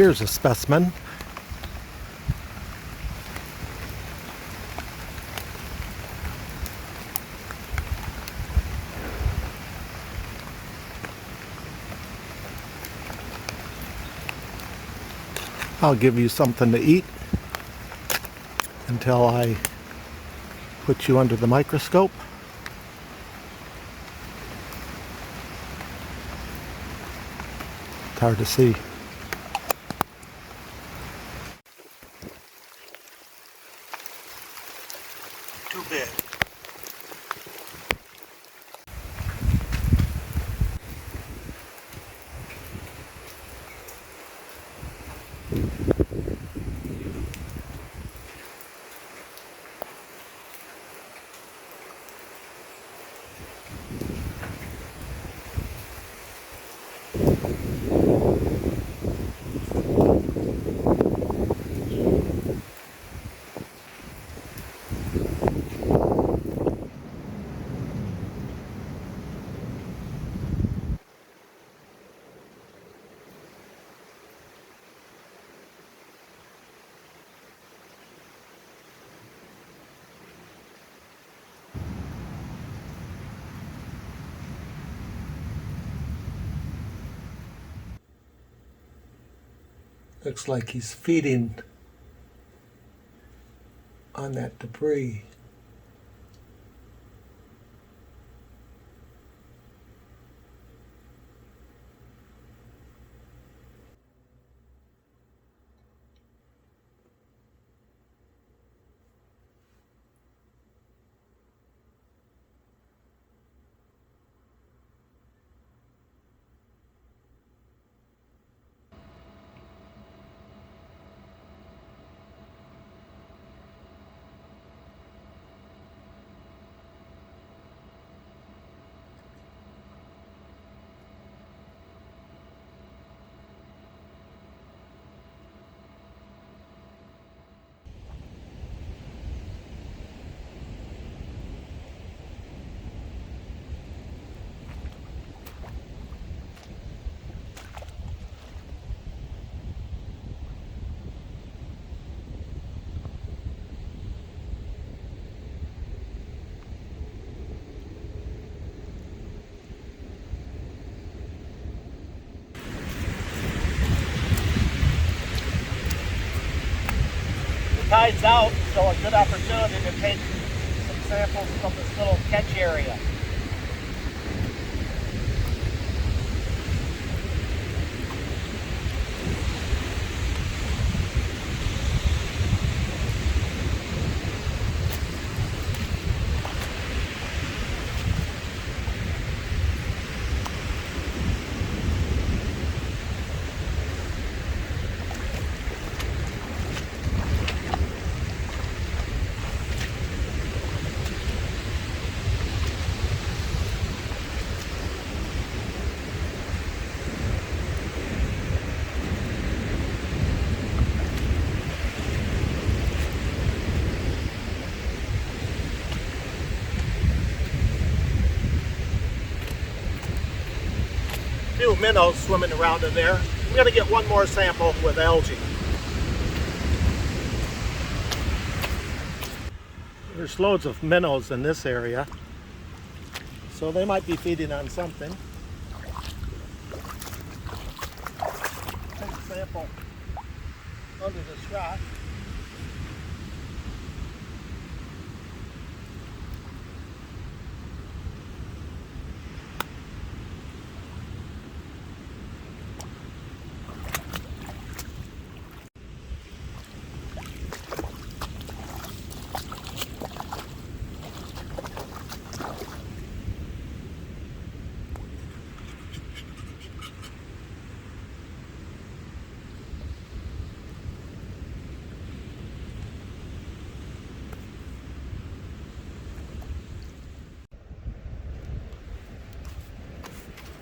Here's a specimen. I'll give you something to eat until I put you under the microscope. It's hard to see. Too big. Looks like he's feeding on that debris. Tide's out, so a good opportunity to take some samples from this little catch area. Few minnows swimming around in there. We're going to get one more sample with algae. There's loads of minnows in this area, so they might be feeding on something. Take a sample under this rock.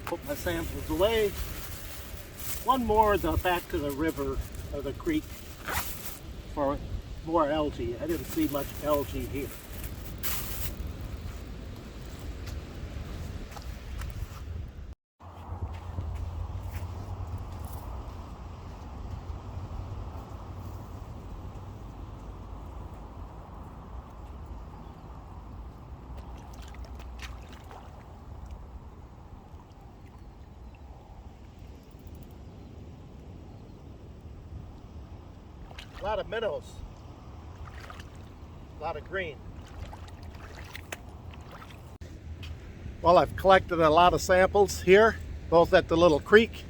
Put my samples away. One more back to the river or the creek for more algae. I didn't see much algae here. A lot of minnows. A lot of green. Well, I've collected a lot of samples here, both at the little creek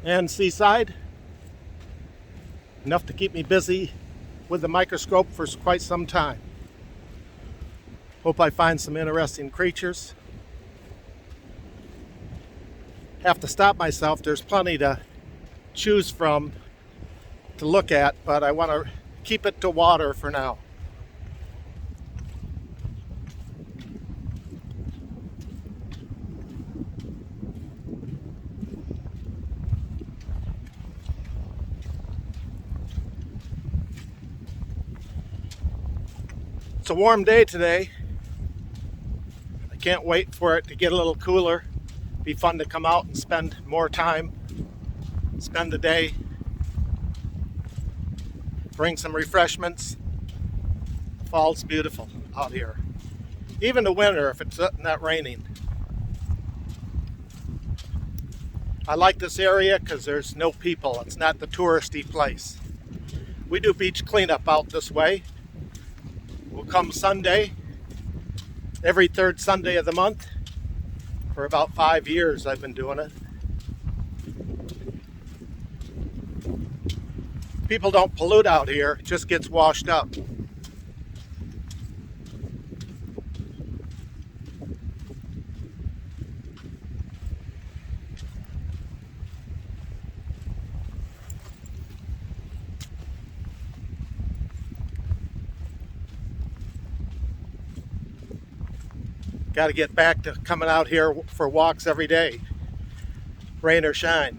and seaside. Enough to keep me busy with the microscope for quite some time. Hope I find some interesting creatures. Have to stop myself. There's plenty to choose from to look at, but I want to keep it to water for now. It's a warm day today. I can't wait for it to get a little cooler. Be fun to come out and spend more time, spend the day, bring some refreshments. Fall's beautiful out here. Even the winter if it's not raining. I like this area because there's no people. It's not the touristy place. We do beach cleanup out this way. We'll come Sunday, every third Sunday of the month. For about 5 years I've been doing it. People don't pollute out here, it just gets washed up. Got to get back to coming out here for walks every day, rain or shine.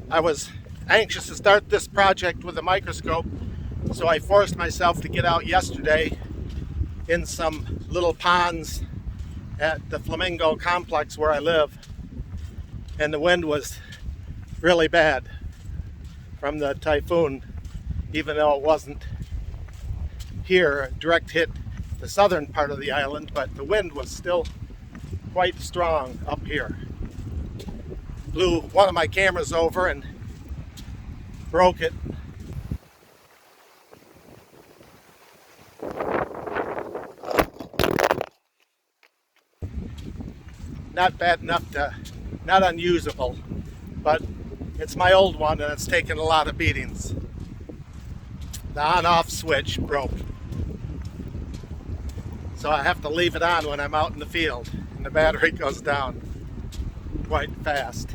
I was anxious to start this project with a microscope, so I forced myself to get out yesterday in some little ponds at the Flamingo complex where I live, and the wind was really bad from the typhoon, even though it wasn't here, a direct hit the southern part of the island, but the wind was still quite strong up here. Blew one of my cameras over and broke it. Not bad enough to, not unusable, but it's my old one and it's taken a lot of beatings. The on-off switch broke. So I have to leave it on when I'm out in the field, and the battery goes down quite fast.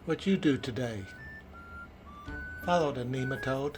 What you do today? Follow the nematode.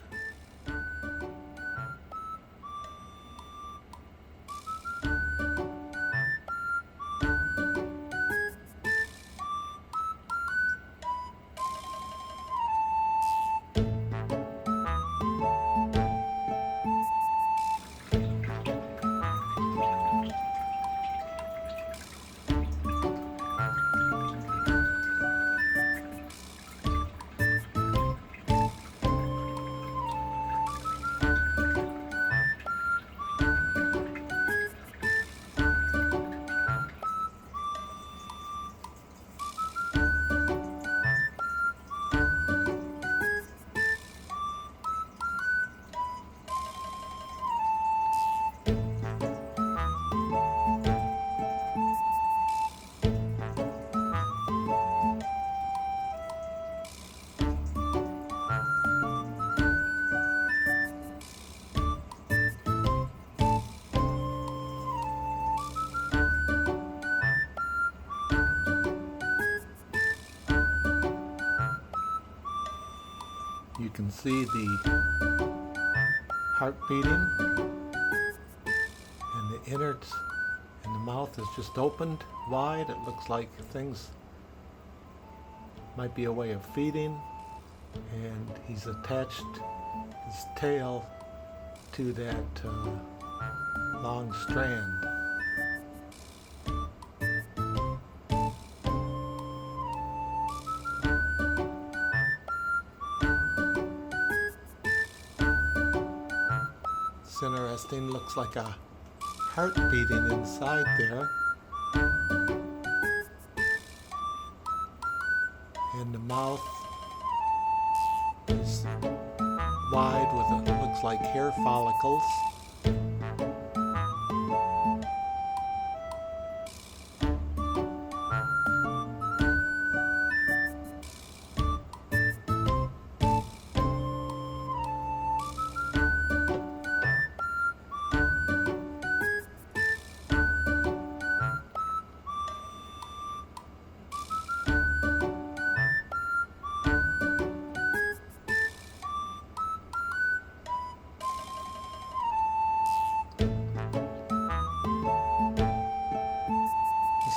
You can see the heart beating, and the innards and the mouth is just opened wide. It looks like things might be a way of feeding, and he's attached his tail to that long strand. It's interesting, looks like a heart beating inside there. And the mouth is wide with it looks like hair follicles.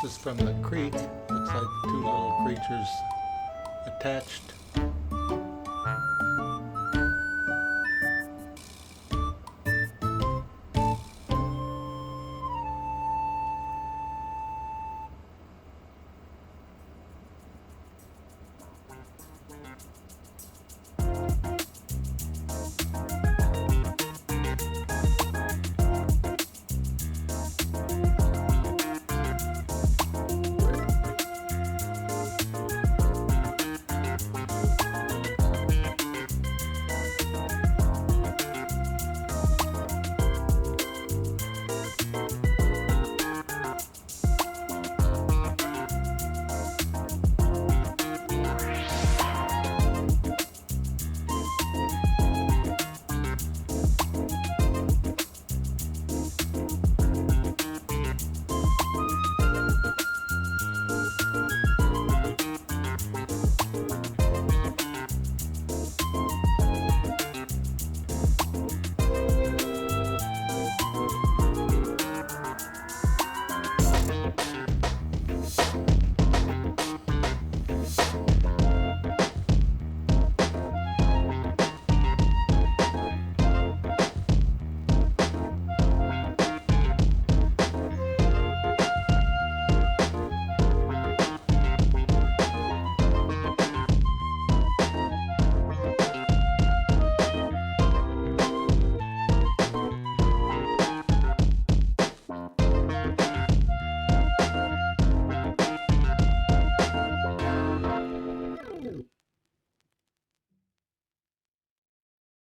This is from the creek. Looks like two little creatures attached